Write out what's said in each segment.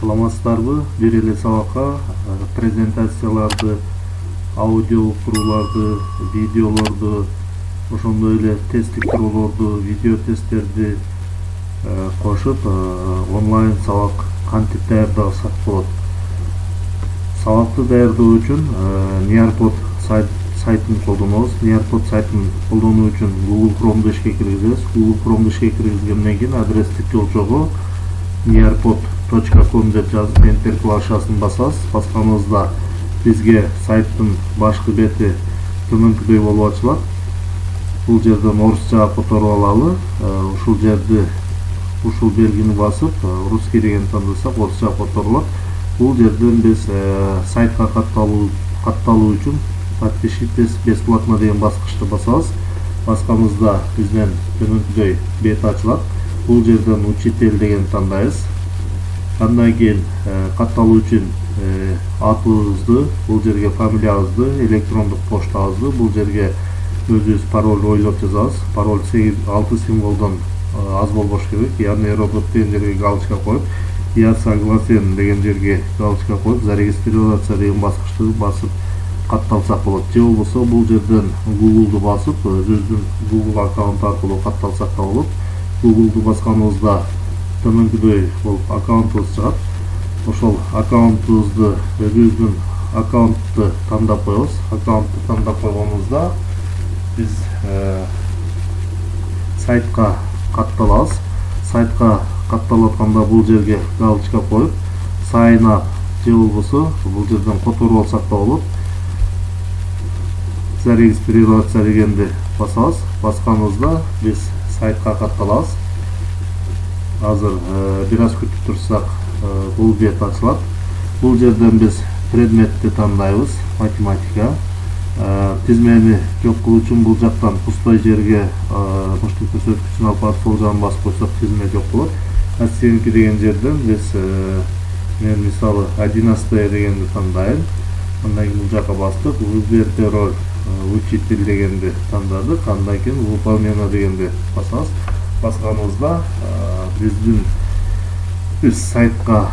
Саламатсыздарбы? Бир эле сабакка презентацияларды, аудио уктурууларды, видеолорду, ошондой эле тесттик туруулорду, видео тесттерди кошуп онлайн сабак кантип даярдасак болот. Сабакты даярдоо үчүн Nearpod сайтын колдонобуз. Nearpod сайтын колдонуу үчүн Google Chrome'ду ишке киргизебиз. Google Chrome'ду ишке киргизгенден кийин адрестик жолчого nearpod.com деп жазып Enter клавишасын басасыз. Басканыңызда бизге сайттын башкы бети төмөнкүдөй болуп ачылат. Бул жерден орусча которуп алалы. Ушул жерди ушул белгини басып, русский деген тандасак орусча которулат. Бул жерден биз сайтка катталуу үчүн подпишитесь бесплатно деген баскычты басабыз. Басканыбызда бизден төмөнкүдөй бет ачылат. Бул жерден учитель деген тандайбыз. Андан кийин катталуу үчүн атыбызды, бул жерге фамилиябызды, электрондук поштабызды, бул жерге өзүбүз пароль ойлоп жазабыз. Пароль 6 символдон аз болбош керек. Я не робот деген жерге галочка коюп, я согласен деген жерге галочка коюп, зарегистрироваться деген баскычты басып катталсак болот. Же болбосо бул жерден Google'ду басып, өзүбүздүн Google аккаунт аркылуу катталсак да болот. Google'ду басканыбызда төмөнкүдөй болуп аккаунтубуз чыгат. Ошол аккаунтубузду, өзүбүздүн аккаунтты тандап коебуз. Аккаунтты тандап койгонубузда биз сайтка катталабыз. Сайтка катталып атканда бул жерге галочка коюп, sign up же болбосо бул жерден которуп алсак да болот. Зарегистрироваться дегенди басабыз. Басканыбызда биз сайтка катталабыз. Азыр бир аз күтүп турсак бул бет ачылат. Бул жерден биз предметти тандайбыз, математика. Тизмени жок кылуу үчүн бул жактан пустой жерге муштук көрсөткүчүн алып барып сол жагын басып койсок тизме жок болот. Оценки деген жерден биз мен мисалы 11 дегенди тандайм. Андан кийин бул жакка бастык, выберите роль учитель дегенди тандадык. Андан кийин выполнено дегенди басабыз. Басканыбызда биз сайтка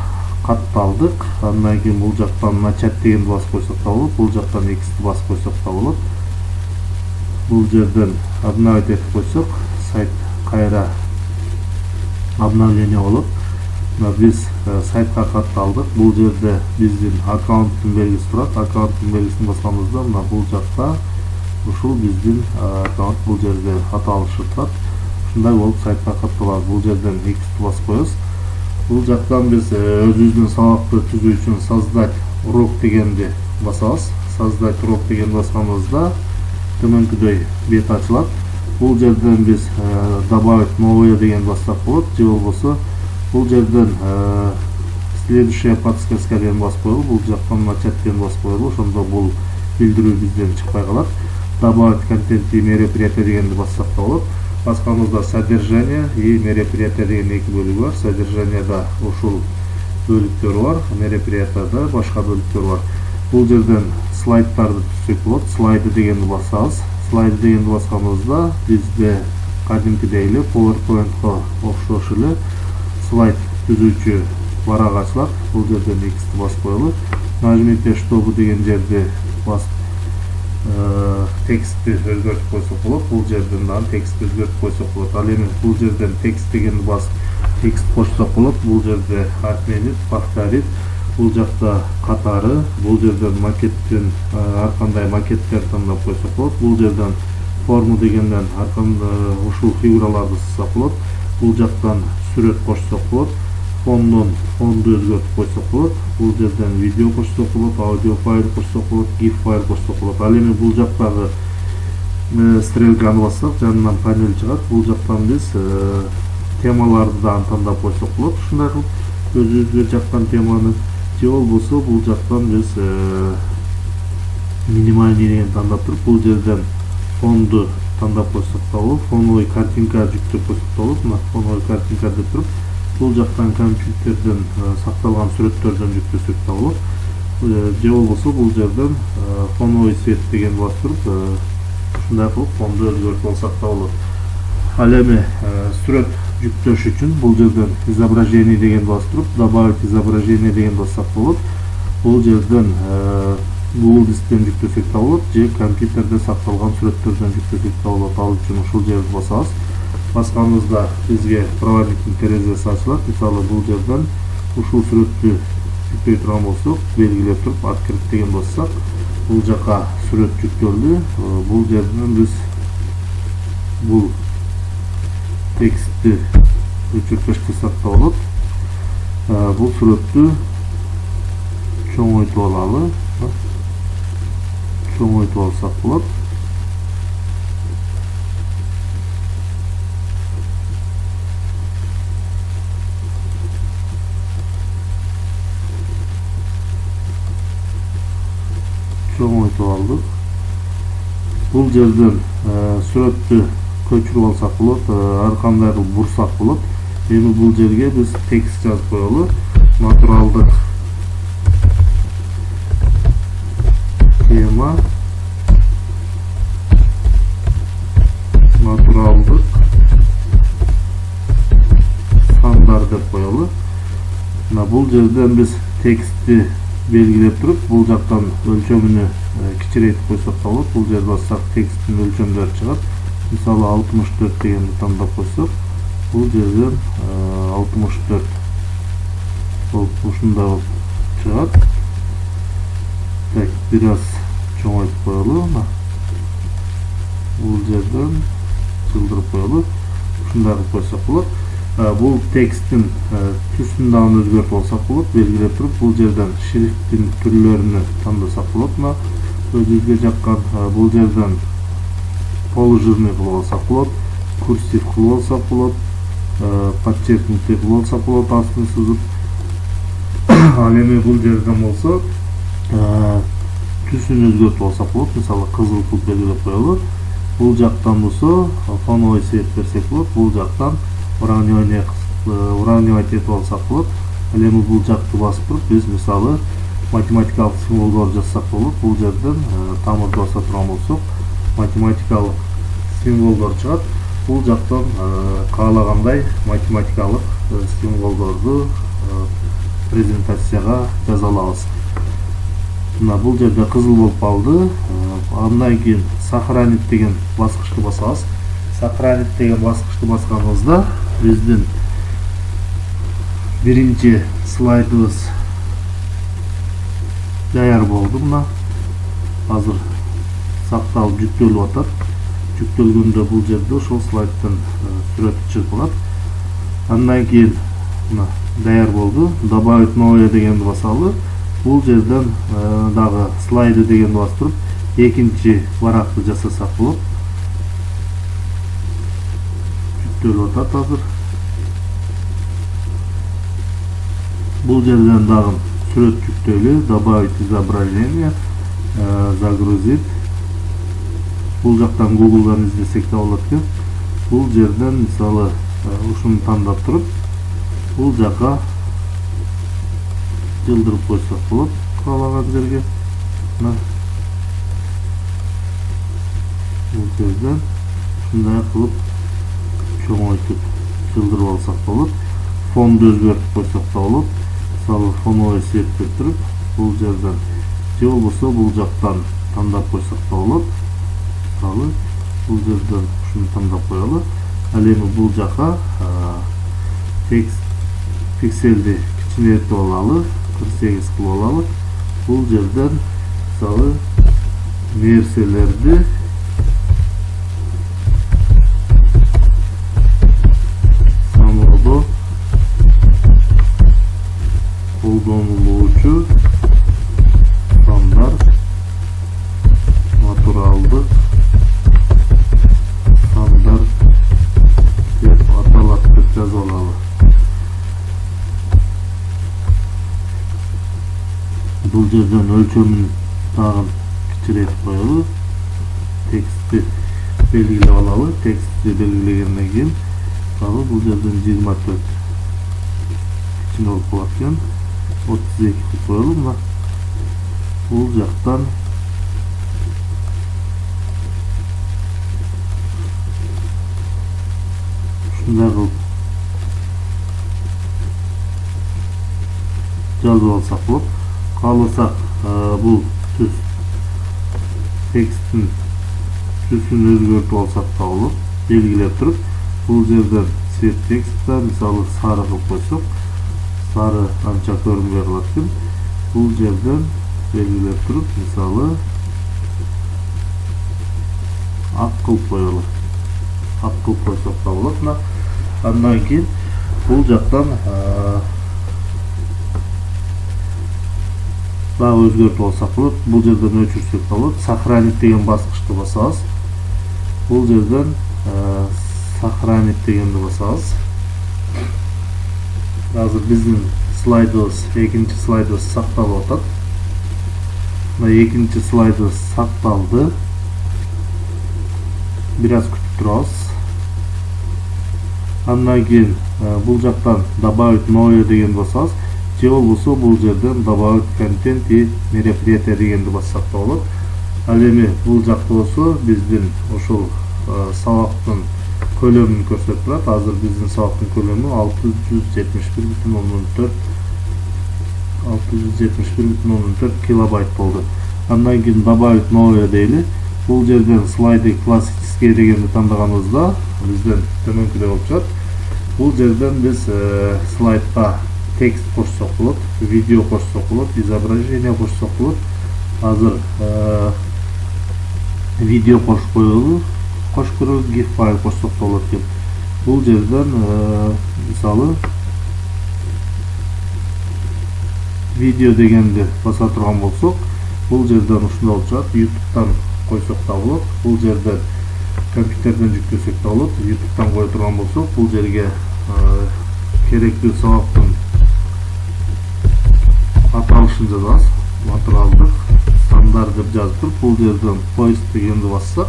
катталдык. Андан кийин бул жактан начать дегенди басып койсок да болот. Бул жактан X'ти басып койсок да болот. Бул жерден обновить этип койсок, сайт кайра обновление болот. Биз сайтка катталдык. Бул жерде биздин аккаунттун белгиси турат. Аккаунттун белгисин басканыбызда мына бул жакта ушул биздин аккаунт бул жерде аталышы турат. Ушундай болуп сайтка катталабыз. Бул жерден X'ти басып коебуз. Бул жактан биз өзүбүздүн сабакты түзүү үчүн создать урок дегенди басабыз. Создать урок деген басканыбызда төмөнкүдөй бет ачылат. Бул жерден биз добавить новое деген бассак болот. Же болбосо бул жерден следующая подсказка деген басып коелу. Бул жактан начать деген басып коелу. Ошондо бул билдирүү бизден чыкпай калат. Добавить контент и мероприятие дегенди бассак да болот. Басканыбызда содержание и мероприятие деген эки бөлүгү бар. Содержанияда ушул бөлүктөр бар, мероприятияда башка бөлүктөр бар. Бул жерден слайдтарды түзсөк болот. Слайды дегенди басабыз. Слайды дегенди басканыбызда бизде кадимкидей эле PowerPoint'ко окшош эле слайд түзүүчү барак ачылат. Бул жерден X'ти басып коелу. Нажмите чтобы деген жерди басып текстти өзгөртүп койсок болот. Бул жерден дагы текстти өзгөртүп койсок болот. Ал эми бул жерден текст дегенди басып текст кошсок болот. Бул жерде отменить, повторить, бул жакта катары, бул жерден макеттин ар кандай макеттерди тандап койсок болот. Бул жерден форму дегенден ар кандай ушул фигураларды сызсак болот. Бул жактан сүрөт кошсок болот. Фонду өзгөртүп койсок болот. Бул жерден видео кошсок болот, аудио файл кошсок болот, GIF файл кошсок болот. Ал эми бул жактагы стрелканы бассак, жанынан панель чыгат. Бул жактан биз темаларды дагы тандап койсок болот. Ушундай кылып өзүбүзгө жаккан теманы, же болбосо бул жактан биз минимальный деген тандап туруп, бул жерден фонду тандап койсок да болот. Фоновый картинка жүктөп койсок да болот. Мына фоновый картинка деп туруп, бул жактан компьютерден сакталган сүрөттөрдөн жүктөсөк да болот. Же болбосо бул жерден фоновый свет деген басып туруп, ушундай кылып фонду өзгөртүп алсак да болот. Ал эми сүрөт жүктөш үчүн бул жерден изображение деген басып добавить изображение деген бассак болот. Бул жерден Google Дисктен жүктөсөк да болот же компьютерде сакталган сүрөттөрдөн жүктөсөк да болот. Ал үчүн ушул жерди басабыз. Басканыбызда бизге проводниктин терезеси ачылат. Мисалы бул жерден ушул сүрөттү жүктөй турган болсок, белгилеп туруп открыть деген бассак, бул жака сүрөт жүктөлдү. Бул жерден биз бул текстти өчүрүп тастасак да болот. Бул сүрөттү чоңойтуп алалы. Чоңойтуп алсак болот. Чоңойтуп алдык. Бул жерден сүрөттү көчүрүп алсак болот, ар кандай бурсак болот. Эми бул жерге биз текст жазып коелу. Натуралдык тема, натуралдык сандар деп коелу. Бул жерден биз текстти белгилеп туруп, бул жактан өлчөмүнү кичирейтип койсок да болот. Бул жерде бассак тексттин өлчөмдөрү чыгат. Мисалы 64 дегенди тандап койсок, бул жерден 64 болуп ушундай болуп чыгат. Так, бир аз чоңойтуп коелу. Бул жерден жылдырып коелу. Ушундай кылып койсок болот. Бул тексттин түсүн дагы өзгөртүп алсак болот. Белгилеп туруп, бул жерден шрифттин түрлөрүнү тандасак болот. Өзүбүзгө жаккан бул жерден положирный кылып алсак болот, курсив кылып алсак болот, подчеркнутый кылып алсак болот, астын сызып. Ал эми бул жерден болсо түсүн өзгөртүп алсак болот. Мисалы кызыл кылып белгилеп коелу. Бул жактан болсо фоновый свет берсек болот. Бул жактан уравнивать этип алсак болот. Ал эми бул жакты басып туруп биз мисалы математикалык символдор жазсак болот. Бул жерден тамырды баса турган болсок, математикалык символдор чыгат. Бул жактан каалагандай математикалык символдорду презентацияга жаза алабыз. Бул жерде кызыл болуп калды. Андан кийин сохранить деген баскычты басабыз. Сохранить деген баскычты басканыбызда биздин биринчи слайдыбыз даяр болду. Азыр сакталып жүктөлүп атат. Жүктөлгөндө бул жерде ошол слайдтын сүрөтү чыгып атат. Андан кийин даяр болду. Добавить новое дегенди басалы. Бул жерден дагы слайды дегенди басып туруп, экинчи баракты жасасак болот. Жүктөлүп атат азыр. Бул жерден дагы сүрөт жүктөйлү, добавить изображение, загрузить. Бул жактан Google'дан издесек да болот экен. Бул жерден мисалы ушуну тандап туруп, бул жака жылдырып койсок болот каалаган жерге. Бул жерден ушундай кылып чоңойтуп жылдырып алсак болот. Фонду өзгөртүп койсок да болот. Мисалы фоновый свет берип туруп, бул жерден же болбосо бул жактан тандап койсок да болот. Мисалы бул жерден ушуну тандап коелу. Ал эми бул жака текст пикселди кичинейтип алалы, 48 кылып алалы. Бул жерден мисалы нерселерди саноодо колдонулуучу сандар, натуралдык сандар деп аталат деп жазып алалы. Бул жерден өлчөмүн дагы кичирейтип коелу. Текстти белгилеп алалы. Текстти белгилегенден кийин бул жерден 24 кичине болуп калат экен. 32 кылып коелу. Бул жактан ушундай кылып жазып алсак болот. Кааласак бул түз тексттин түсүн өзгөртүп алсак да болот. Белгилеп туруп, бул жерден цвет текстте мисалы сары кылып койсок, сары анча көрүнбөй калат экен. Бул жерден белгилеп туруп, мисалы ак кылып коелу. Ак кылып койсок да болот. Андан кийин бул жактан дагы өзгөртүп алсак болот. Бул жерден өчүрсөк да болот. Сохранить деген баскычты басабыз. Бул жерден сохранить дегенди басабыз. Азыр биздин слайдыбыз, экинчи слайдыбыз сакталып атат. Мына экинчи слайдыбыз сакталды. Бир аз күтүп турабыз. Андан кийин бул жактан добавить новое дегенди басабыз. Же болбосо бул жерден добавить контент и мероприятие дегенди бассак да болот. Ал эми бул жакта болсо биздин ушул сабактын көлөмүн көрсөтүп турат. Азыр биздин сабактын көлөмү 671,4 килобайт болду. Андан кийин добавить новое дейли. Бул жерден слайды классический дегенди тандаганыбызда бизден төмөнкүдөй болуп чыгат. Бул жерден биз слайдка текст кошсок болот, видео кошсок болот, изображение кошсок болот. Азыр видео кошуп коелу, кошуп көрөлү, GIF файл кошсок да болот экен. Бул жерден мисалы видео дегенди баса турган болсок, бул жерден ушундай болуп чыгат. YouTube'дан койсок да болот. Бул жерден компьютерден жүктөсөк да болот. YouTube'дан кое турган болсок, бул жерге керектүү сабактын аталышын жазабыз. Материалдык сандар деп жазып туруп, бул жерден поиск дегенди бассак,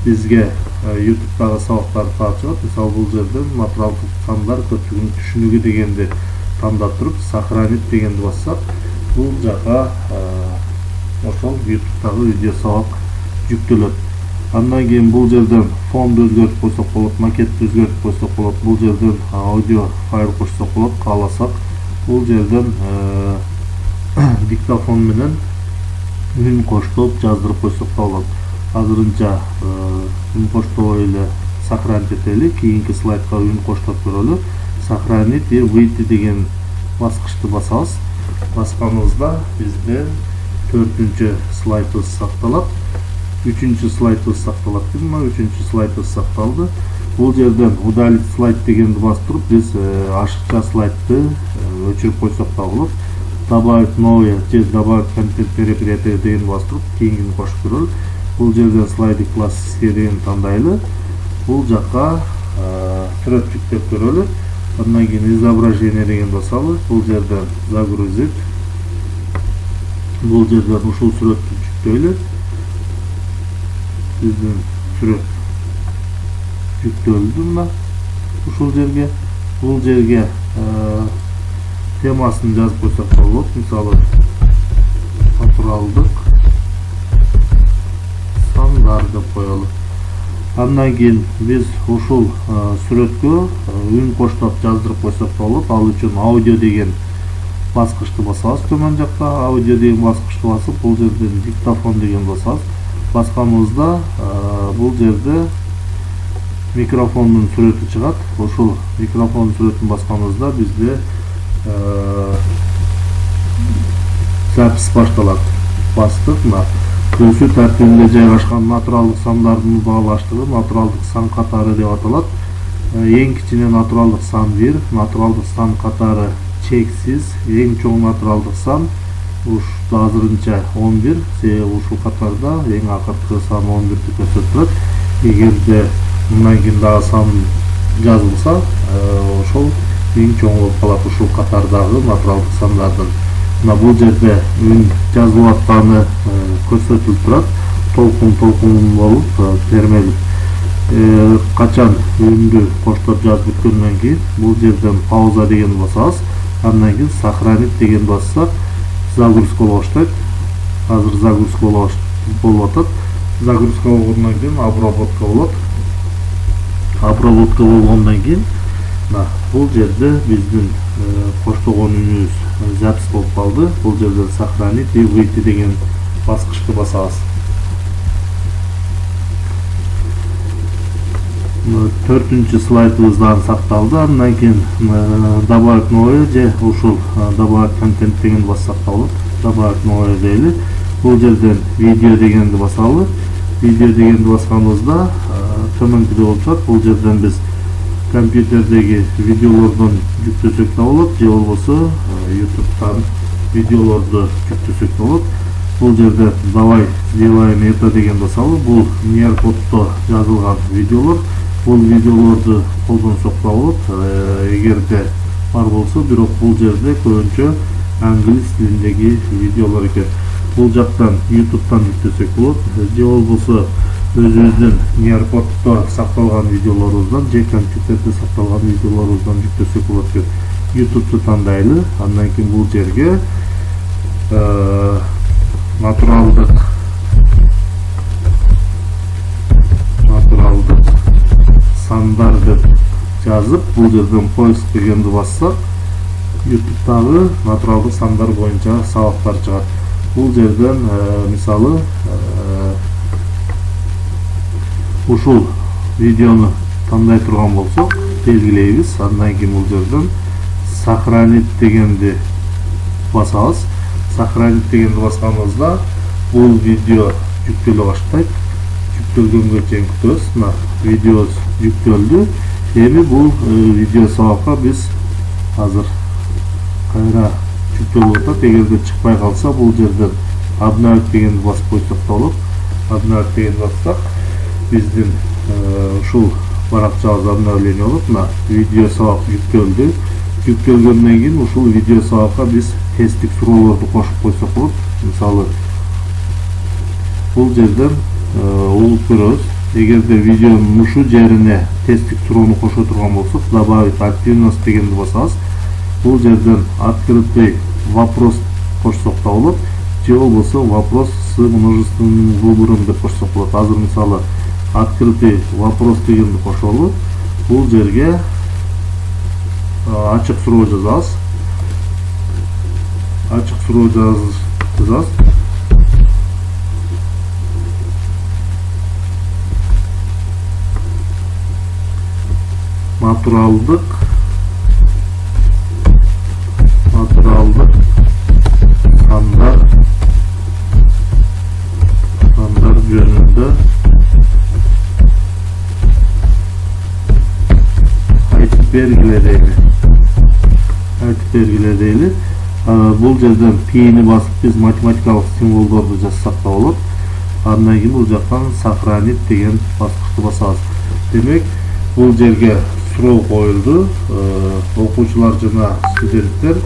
бизге YouTube'дагы сабактарды таап чыгат. Мисалы бул жерден материалдык сандар көпчүлүктүн түшүнүгү дегенди тандап туруп, сохранить дегенди бассак, бул жака ошол YouTube'дагы видео сабак жүктөлөт. Андан кийин бул жерден фонду өзгөртүп койсок болот, макетти өзгөртүп койсок болот. Бул жерден аудио файл кошсок болот, кааласак. Бул жерден диктофон менен үн коштоп жаздырып койсок да болот. Азырынча үн коштобой эле сохранить этели, кийинки слайдка үн коштоп көрөлү. Сохранить и выйти деген баскычты басабыз. Басканыбызда бизде 4-чү слайдыбыз сакталат. 3-чү слайдыбыз сакталат. Мына 3-чү слайдыбыз сакталды. Бул жерден удалить слайд дегенди басып туруп, биз ашыкча слайдты өчүрүп койсок да болот. Добавить новое, же добавить контент мероприятие дегенди басып туруп, кийинкини кошуп көрөлү. Бул жерден слайды классический дегенди тандайлы. Бул жакка сүрөт жүктөп көрөлү. Андан кийин изображение деген басалы. Бул жерден загрузить. Бул жерден ушул сүрөттү жүктөйлү. Биздин сүрөт жүктөлдү мына ушул жерге. Бул жерге темасын жазып койсок да болот. Мисалы натуралдык сандар деп коелу. Андан кийин биз ушул сүрөткө үн коштоп жаздырып койсок да болот. Ал үчүн аудио деген баскычты басабыз. Төмөн жакта аудио деген баскычты басып, бул жерден диктофон деген басабыз. Басканыбызда бул жерде микрофондун сүрөтү чыгат. Ушул микрофондун сүрөтүн басканыбызда бизде запись башталат. Бастык, мына көсү тартибинде жайгашкан натуралдык сандардын баалаштыгы натуралдык сан катары деп аталат. Эң кичине натуралдык сан 1, натуралдык сан катары чексиз, эң чоң натуралдык сан азырынча 11, ушул катарда эң акыркы сан 11-ди көрсөтүп турат. Эгерде мындан кийин дагы сан жазылса, ошол эң чоң болуп калат ушул катардагы натуралдык сандардын. Мына бул жерде үн жазылып атканы көрсөтүлүп турат. Толкун болуп, термелип. Качан үндү коштоп жазып бүткөндөн кийин бул жерден пауза деген басабыз. Андан кийин сохранить деген бассак, загрузка болуп баштайт. Азыр загрузка болуп атат. Загрузка болгондон кийин обработка болот. Обработка болгондон кийин бул жерде биздин коштогон үнүбүз запись болуп калды. Бул жерден сохранить и выйти деген баскычты басабыз. Төртүнчү слайдыбыздан сакталды. Андан кийин добавить новое же ушул добавить контент дегенди бассак да болот. Добавить новое дейли. Бул жерден видео дегенди басалы. Видео дегенди басканыбызда төмөнкүдө болуп турат. Бул жерден биз компьютердеги видеолордон жүктөсөк да болот, же болбосо YouTube'дан видеолорду жүктөсөк да болот. Бул жерде давай сделаем это деген басалы. Бул Nearpod'то жазылган видеолор. Бул видеолорду колдонсок да болот. Эгерде бар болсо, бирок бул жерде көбүнчө англис тилиндеги видеолор экен. Бул жактан YouTube'дан жүктөсөк болот, же болбосо өзүбүздүн Nearpod'то сакталган видеолорубуздан же компьютерде сакталган видеолорубуздан жүктөсөк болот экен. YouTube'ду тандайлы. Андан кийин бул жерге натуралдык сандар деп жазып, бул жерден поиск дегенди бассак, YouTube'дагы натуралдык сандар боюнча сабактар чыгат. Бул жерден мисалы ушул видеону тандай турган болсок, белгилейбиз. Андан кийин бул жерден сохранить дегенди басабыз. Сохранить дегенди басканыбызда бул видео жүктөлө баштайт. Жүктөлгөнгө чейин күтөбүз. Мына видео жүктөлдү. Эми бул видео сабакка биз азыр кайра жүктөлүп атат. Эгерде чыкпай калса, бул жерден обновить дегенди басып койсок да болот. Обновить дегенди бассак, биздин ушул баракчабыз обновление болот. Мына видео сабак жүктөлдү. Жүктөлгөндөн кийин ушул видео сабакка биз тесттик суроолорду кошуп койсок болот. Мисалы бул жерден угуп көрөбүз. Эгерде видеонун ушул жерине тесттик суроону кошо турган болсок, добавить активность дегенди басабыз. Бул жерден открытый вопрос кошсок да болот, же болбосо вопрос с множественным выбором деп кошсок болот. Азыр мисалы открытый вопрос дегенди кошолу. Бул жерге ачык суроо жазабыз. Ачык суроо жазабыз. Натуралдык сандар жөнүндө айтып бергиле дейли. Бул жерден п'ни басып биз математикалык символдорду жазсак да болот. Андан кийин бул жактан сохранить деген баскычты басабыз. Демек, бул жерге суроо коюлду. Окуучулар жана студенттер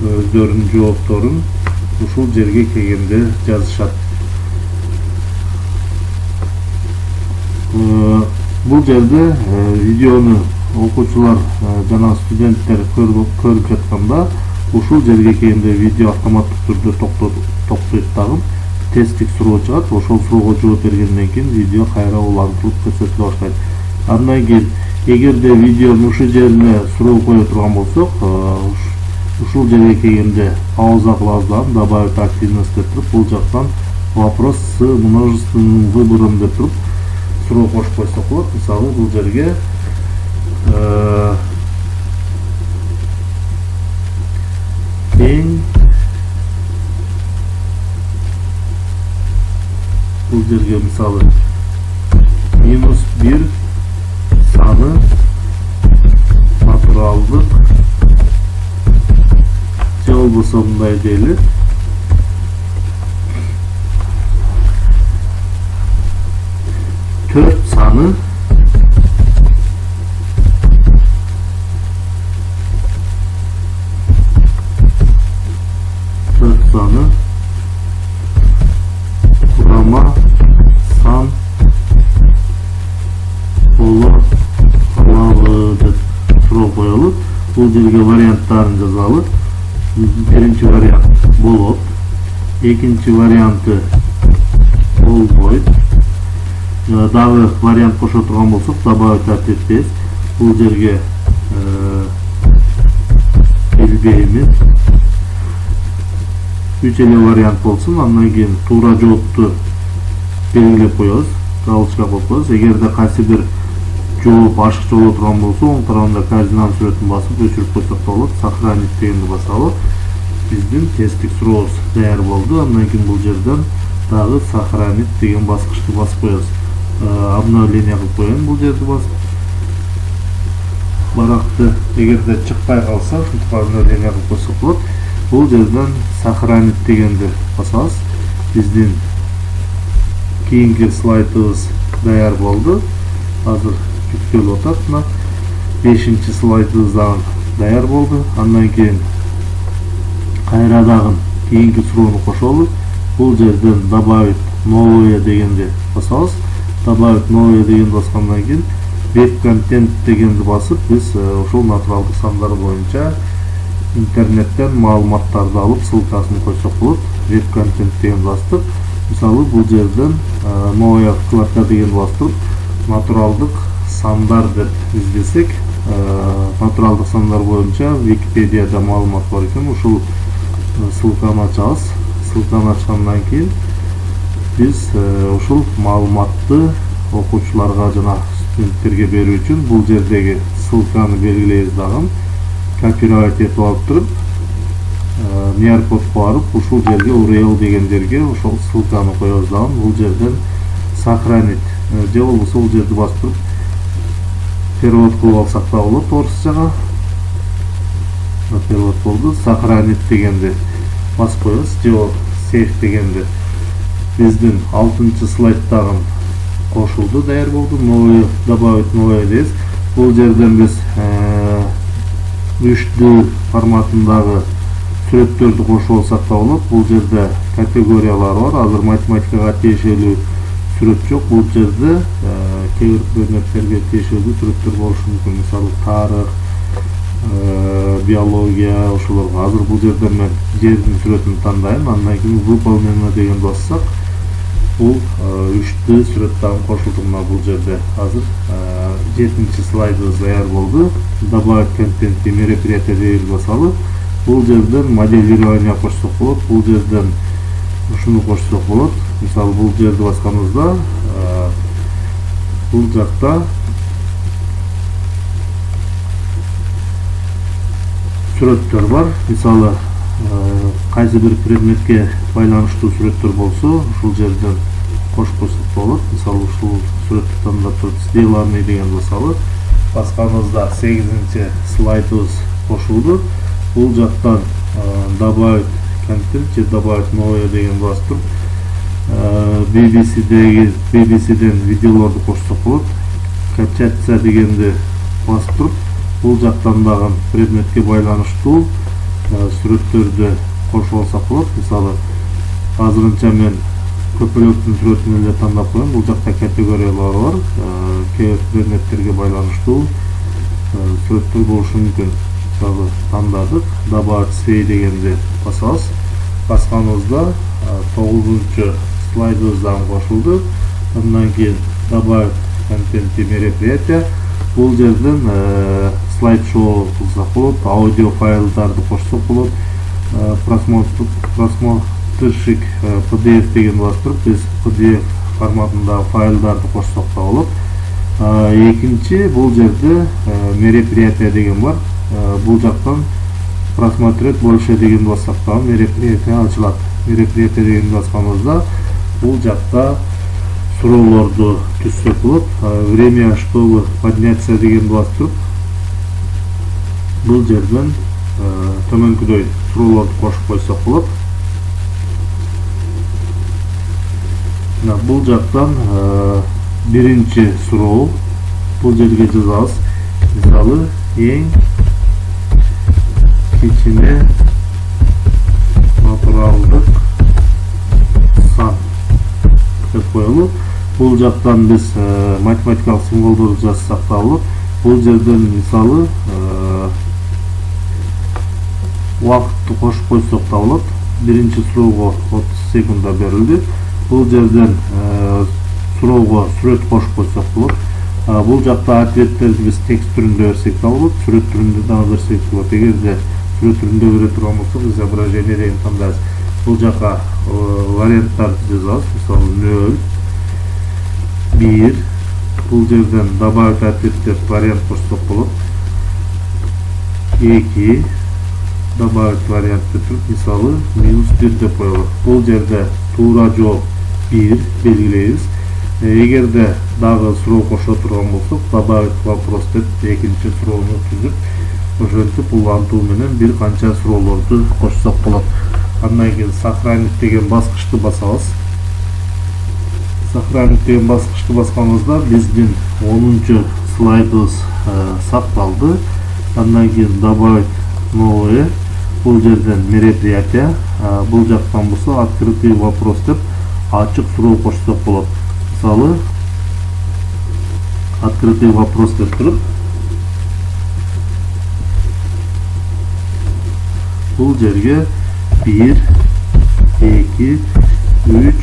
өздөрүнүн жоопторун ушул жерге келгенде жазышат. Бул жерде видеону окуучулар жана студенттер көрүп жатканда, ушул жерге келгенде видео автоматтык түрдө токтойт дагы. Тесттик суроо чыгат. Ошол суроого жооп бергенден кийин видео кайра улантылып көрсөтүлө баштайт. Андан кийин эгерде видеонун ушул жерине суроо кое турган болсок, ушул жерге келгенде пауза кылабыз, добавить активность деп туруп, бул жактан вопрос с множественным выбором деп туруп суроо кошуп койсок болот. Мисалы бул жерге бул жерге мисалы -1 саны натуралдык же болбосо мындай дейли. 4 саны kurama сан боло алабы деп суроо коелу. Бул жерге варианттарын жазалы. Биринчи вариант болот, экинчи варианты болбойт. Дагы вариант кошо турган болсок, добавить этпейбиз. Бул жерге билбеймин. 3 эле вариант болсун, андан кийин туура жоопту белгилеп коебуз, галочка коюп коебуз. Эгерде кайсы бир жооп ашыкча боло турган болсо, оң тарабында координат сүрөтүн басып өчүрүп койсок да болот. Сохранить дегенди басалы. Биздин тесттик сурообуз даяр болду. Андан кийин бул жерден дагы сохранить деген баскычты басып коебуз. Обновление кылып коеюн бул жерди басып. Баракты эгерде чыкпай калса, ушинтип обновление кылып койсок болот. Бул жерден сохранить дегенди басабыз. Биздин кийинки слайдыбыз даяр болду. Азыр күткөлүп атат. Мына 5-чи слайдыбыз дагы даяр болду. Андан кийин кайра дагы кийинки суроону кошолу. Бул жерден добавить новое дегенди басабыз. Добавить новое дегенди баскандан кийин веб-контент дегенди басып, биз ошол натуралдык сандар боюнча интернеттен маалыматтарды алып, ссылкасын койсок болот. Веб-контент деген бастып, мисалы бул жерден новая вкладка деген бастырып, натуралдык сандар деп издесек, натуралдык сандар боюнча Википедияда маалымат бар экен. Ушул ссылканы ачабыз. Ссылканы ачкандан кийин биз ушул маалыматты окуучуларга жана студенттерге берүү үчүн бул жердеги ссылканы белгилейбиз дагы. Копировать этип алып туруп, Nearpod'га барып, ушул жерге URL деген жерге ошол ссылканы коебуз дагы. Бул жерден сохранить же болбосо бул жерди басып туруп перевод кылып алсак да болот орусчага. Перевод болду. Сохранить дегенди басып коебуз. Же save дегенди биздин 6-чы слайдтагы кошулду, даяр болду. Новое, добавить новое дейбиз. Бул жерден биз 3D форматындагы сүрөттөрдү кошуп алсак да болот. Бул жерде категориялар бар. Азыр математикага тиешелүү сүрөт жок. Бул жерде кээ бир предметтерге тиешелүү сүрөттөр болушу мүмкүн. Мисалы тарых, биология, ошолорго. Азыр бул жерде мен жердин сүрөтүн тандайм. Андан кийин выполнено деген бассак, бул 3D сүрөт дагы кошулду. Мына бул жерде азыр 7-чи слайдыбыз даяр болду. Добавить контент и мероприятия деген басалы. Бул жерден моделирование кошсок болот. Бул жерден ушуну кошсок болот. Мисалы бул жерди басканыбызда бул жакта сүрөттөр бар. Мисалы кайсы бир предметке байланыштуу сүрөттөр болсо, ушул жерден кошуп койсок болот. Мисалы ушул сүрөттү тандап туруп сделанный деген басалы. Басканыбызда 8-чи слайдыбыз кошулду. Бул жактан добавить контент же добавить новое деген басып туруп BBC-ден видеолорду кошсок болот. Качаться дегенди басып туруп, бул жактан дагы предметке байланыштуу сүрөттөрдү кошуп алсак болот. Мисалы азырынча мен көпөлөктүн сүрөтүн эле тандап коем. Бул жакта категориялар бар. Кээ бир предметтерге байланыштуу сүрөттөр болушу мүмкүн. Мисалы тандадык. Добавить свей дегенди басабыз. Басканыбызда 9-чу слайдыбыз дагы кошулду. Андан кийин добавить контент и мероприятия. Бул жерден слайд-шоу кылсак болот, аудио файлдарды кошсок болот. Просмотрщик PDF деген бастырып, биз PDF форматында файлдарды кошсок да болот. Экинчи бул жерде мероприятия деген бар. Бул жактан просмотреть больше деген бассак да мероприятия ачылат. Мероприятия деген басканыбызда бул жакта суроолорду түзсөк болот. Время чтобы подняться деген бастырып, бул жерден төмөнкүдөй суроолорду кошуп койсок болот. Бул жактан биринчи суроо бул жерге жазабыз. Мисалы эң кичине натуралдык сан деп коелу. Бул жактан биз математикалык символдорду жазсак да болот. Бул жерден мисалы убакытты кошуп койсок да болот. Биринчи суроого 30 секунда берилди. Бул жерден суроого сүрөт кошуп койсок болот. Бул жакта ответтерди биз текст түрүндө берсек да болот, сүрөт түрүндө дагы берсек болот. Эгерде сүрөт түрүндө бере турган болсок изображение деген тандайбыз. Бул жака варианттарды жазабыз. Мисалы 0, 1. Бул жерден добавить ответ деп вариант кошсок болот. 2. Добавить вариант деп туруп, мисалы -1 деп коелу. Бул жерде туура жооп 1 белгилейбиз. Эгерде дагы суроо кошо турган болсок, добавить вопрос деп экинчи суроону түзүп, ошентип бул антуу менен бир канча суроолорду кошсок болот. Андан кийин сохранить деген баскычты басабыз. Сохранить деген баскычты басканыбызда биздин 10-чу слайдыбыз сакталды. Андан кийин добавить новое. Бул жерден мероприятие. Бул жактан болсо открытый вопрос деп ачык суроо кошсок болот. Мисалы открытый вопрос деп туруп, бул жерге 1, 2, 3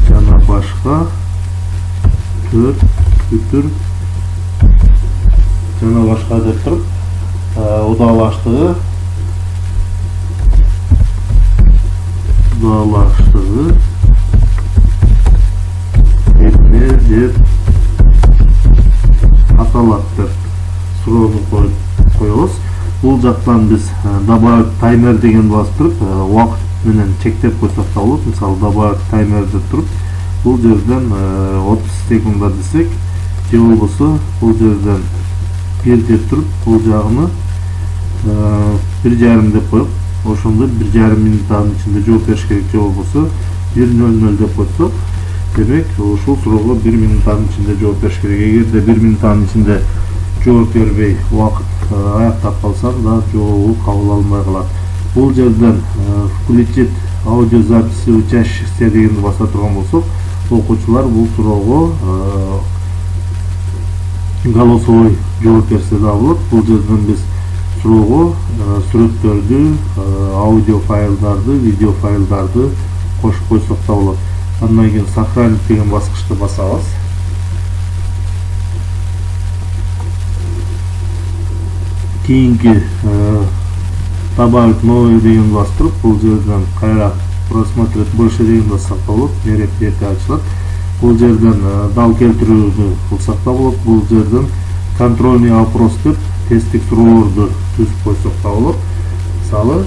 жана башка 4 бүтүр жана башка деп туруп, удалаштыгы эмне деп аталат деп суроону коебуз. Бул жактан биз добавить таймер деген басып туруп, убакыт менен чектеп койсок да болот. Мисалы добавить таймер деп туруп, бул жерден 30 секунда десек, же болбосо бул жерден 1 деп туруп, бул жагыны 1,5 деп коюп, ошондо 1,5 минуттун ичинде жооп бериш керек. Же болбосо 1:00 деп койсок, демек ушул суроого 1 минуттун ичинде жооп бериш керек. Эгерде 1 минуттун ичинде жооп бербей убакыт аяктап калса да жообу кабыл алынбай калат. Бул жерден включить аудиозаписи учащихся дегенди баса турган болсок, окуучулар бул суроого голосовой жооп берсе да болот. Бул жерден биз суроого сүрөттөрдү, аудио файлдарды, видео файлдарды кошуп койсок да болот. Андан кийин сохранить деген баскычты басабыз. Кийинки добавить новое деген басып туруп, бул жерден кайра просмотреть больше деген бассак да болот. Мероприятие ачылат. Бул жерден дал келтирүүнү кылсак да болот. Бул жерден контрольный опрос деп тесттик суроолорду түзүп койсок да болот. Мисалы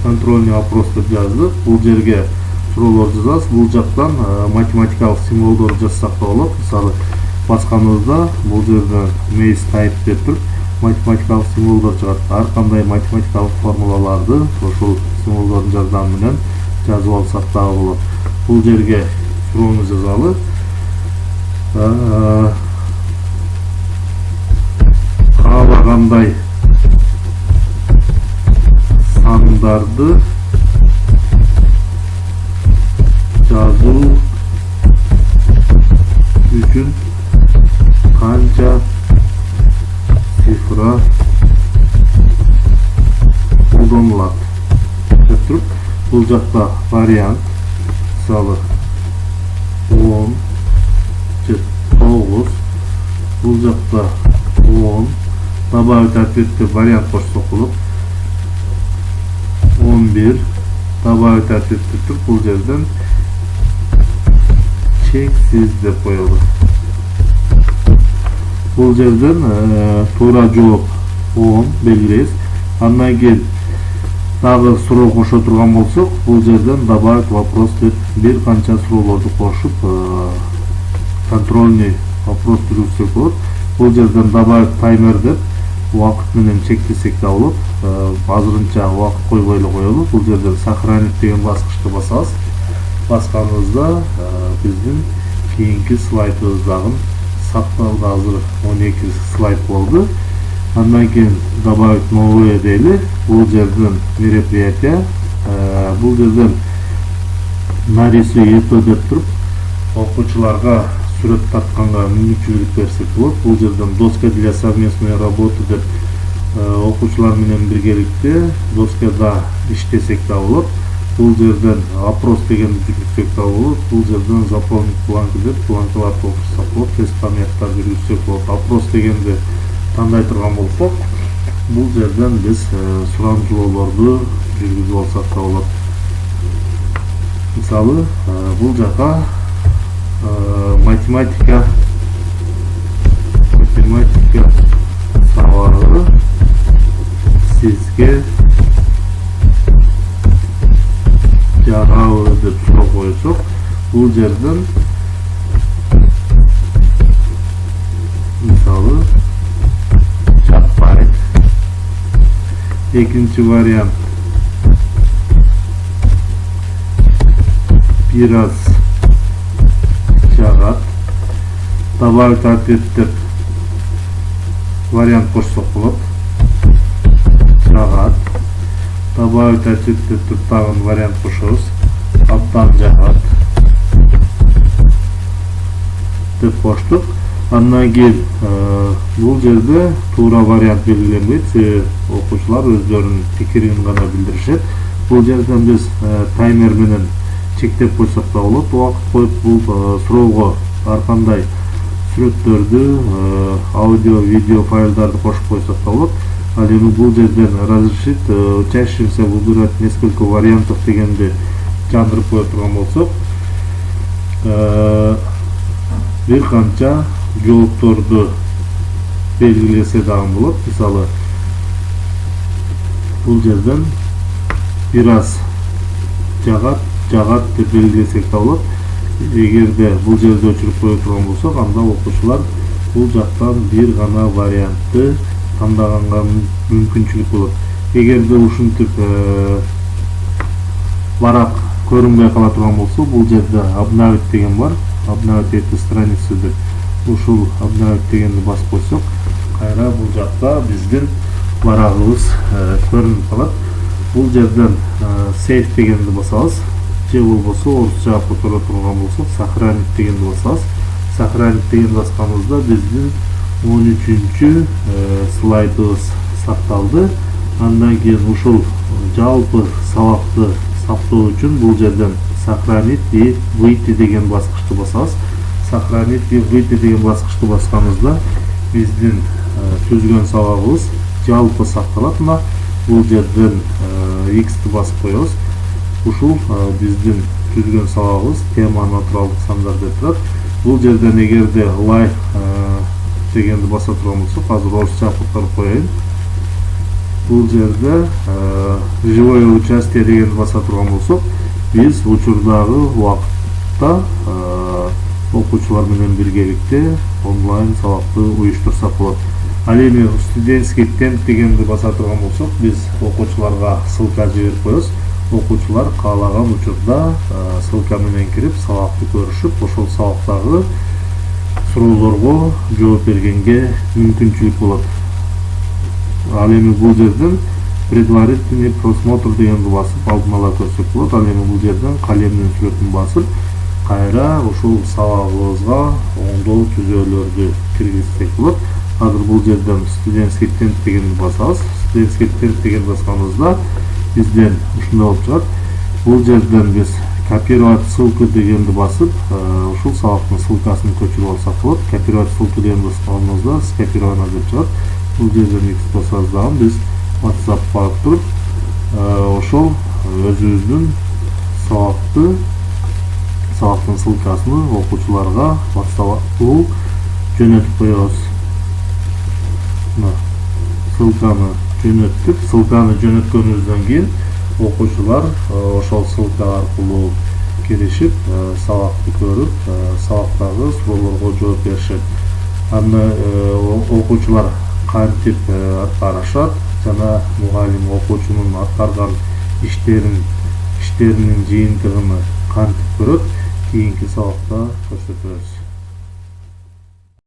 контрольный опрос деп жаздык. Бул жерге суроолор жазабыз. Бул жактан математикалык символдорду жазсак да болот. Мисалы басканыбызда бул жерден maze type деп туруп, математикалык символдор чыгат. Ар кандай математикалык формулаларды ошол символдордун жардамы менен жазып алсак да болот. Бул жерге суроону жазалы. Каалагандай сандарды жазуу үчүн канча цифра колдонулат деп туруп, бул жакта вариант, мисалы 10 же 9, бул жакта 10, добавить ответ деп вариант кошсок болот. 11, добавить ответ деп туруп, бул жерден чексиз деп коелу. Бул жерден туура жооп 10 белгилейбиз. Андан кийин дагы суроо кошо турган болсок, бул жерден добавить вопрос деп бир канча суроолорду кошуп, контрольный вопрос түзүлсөк болот. Бул жерден добавить таймер деп убакыт менен чектесек да болот. Азырынча убакыт койбой эле коелу. Бул жерден сохранить деген баскычты басабыз. Басканыбызда биздин кийинки слайдыбыз дагы сакталды. Азыр 12 слайд болду. Андан кийин добавить новое дейли. Бул жерден мероприятие, бул жерден нарисуй это деп туруп, окуучуларга сүрөт тартканга мүмкүнчүлүк берсек болот. Бул жерден доска для совместной работы деп окуучулар менен биргеликте доскада иштесек да болот. Бул жерден опрос дегенди жүргүзсөк да болот. Бул жерден заполнить бланки деп бланкаларды толтурсак болот. Тест памяттар жүргүзсөк болот. Опрос дегенди тандай турган болсок, Бул жерден биз сурамжылоолорду жүргүзүп алсак да болот. Мисалы, бул жака математика сабагы сизге жагабы деп суроо койсок, бул жерден мисалы жакпайт. Экинчи вариант бир аз жагат. Добавить ответ деп вариант кошсок болот. Жагат. Добавить ответ деп тагын вариант кошобуз. Абдан жагат деп коштук. Андан кийин бул жерде туура вариант белгиленбейт, себеби окуучулар өздөрүнүн пикирин гана билдиришет. Бул жерден биз таймер менен чектеп койсок да болот. Убакыт коюп бул суроого ар кандай сүрөттөрдү, аудио, видео файлдарды кошуп койсок да болот. Ал эми бул жерден разрешить учащимся выбирать несколько вариантов дегенди жандырып кое турган болсок, бир канча жоопторду белгилесе дагы болот. Мисалы, бул жерден бир аз жагат деп белгилесек да болот. Эгерде бул жерде өчүрүп кое турган болсок, анда окуучулар бул жактан бир гана вариантты тандаганга мүмкүнчүлүк болот. Эгерде ушинтип барак көрүнбөй кала турган болсо, бул жерде обновить деген бар. Обновить эту страницу деп ушул обновить дегенди басып койсок, кайра бул жакта биздин барагыбыз көрүнүп калат. Бул жерден save дегенди басабыз, же болбосо орусча которо турган болсок, сохранить дегенди басабыз. Сохранить дегенди басканыбызда биздин 13-чү слайдыбыз сакталды. Андан кийин ушул жалпы сабакты сактоо үчүн бул жерден сохранить и выйти деген баскычты басабыз. Сохранить и выйти деген баскычты басканыбызда биздин түзгөн сабагыбыз жалпы сакталат. Мына бул жерден X'ти басып коебуз. Ушул биздин түзгөн сабагыбыз тема натуралдык сандар деп турат. Бул жерден эгерде live дегенди баса турган болсок, азыр орусча которуп коеюн. Бул жерде живое участие дегенди баса турган болсок, биз учурдагы убакытта окуучулар менен биргеликте онлайн сабакты уюштурсак болот. Ал эми студентский темп дегенди баса турган болсок, биз окуучуларга ссылка жиберип коебуз. Окуучулар каалаган учурда ссылка менен кирип сабакты көрүшүп, ошол сабактагы суроолорго жооп бергенге мүмкүнчүлүк болот. Ал эми бул жерден предварительный просмотр дегенди басып алдын ала көрсөк болот. Ал эми бул жерден калемдин сүрөтүн басып, кайра ушул сабагыбызга оңдоо түзөөлөрдү киргизсек болот. Азыр бул жерден студентский темп дегенди басабыз. Студентский темп деген басканыбызда бизден ушундай болуп чыгат. Бул жерден биз копировать ссылку дегенди басып, ушул сабактын ссылкасын көчүрүп алсак болот. Копировать ссылку деген басканыбызда скопировано деп чыгат. Бул жерден X басабыз дагы биз WhatsApp барып туруп, ошол өзүбүздүн сабактын ссылкасын окуучуларга WhatsApp аркылуу жөнөтүп коебуз. Ссылканы жөнөттүк. Ссылканы жөнөткөнүбүздөн кийин окуучулар ошол ссылка аркылуу киришип, сабакты көрүп, сабактагы суроолорго жооп беришет. Аны окуучулар кантип аткарышат жана мугалим окуучунун аткарган иштеринин жыйынтыгын кантип көрөт, кийинки сабакта көрсөтөбүз.